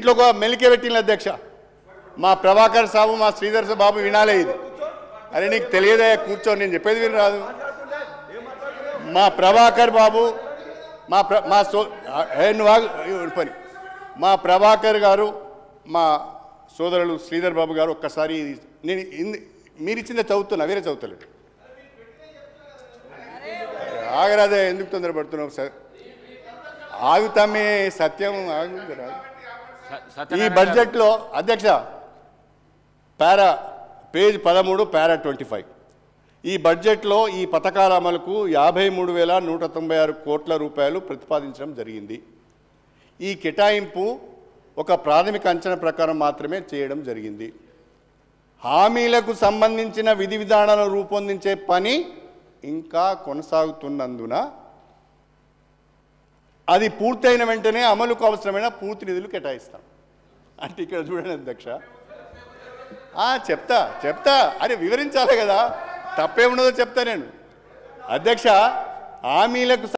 ఇట్లా ఒక మెలికే పెట్టిన అధ్యక్ష మా ప్రభాకర్ సాబు మా శ్రీధర్ బాబు వినాలే ఇది. అరే నీకు తెలియదే కూర్చొని నేను చెప్పేది విని రాదు. మా ప్రభాకర్ బాబు పని మా ప్రభాకర్ గారు మా సోదరులు శ్రీధర్ బాబు గారు ఒక్కసారి నేను మీరిచ్చిందే చదువుతున్నా, వేరే చదువుతలేదు. ఆగరాదే ఎందుకు తొందరపడుతున్నావు సార్? ఆగుతామే సత్యం ఆగురా. ఈ బడ్జెట్లో అధ్యక్ష పేజ్ 13 పారా 25 ఈ బడ్జెట్లో ఈ పథకాల అమలుకు 53,196 కోట్ల రూపాయలు ప్రతిపాదించడం జరిగింది. ఈ కేటాయింపు ఒక ప్రాథమిక అంచనా ప్రకారం మాత్రమే చేయడం జరిగింది. హామీలకు సంబంధించిన విధి విధానాలను రూపొందించే పని ఇంకా కొనసాగుతున్నందున అది పూర్తయిన వెంటనే అమలుకు అవసరమైన పూర్తి నిధులు కేటాయిస్తాం. అంటే ఇక్కడ చూడండి అధ్యక్ష, చెప్తా అరే వివరించాలి కదా, తప్పేమున్నదో చెప్తా నేను అధ్యక్ష. హామీలకు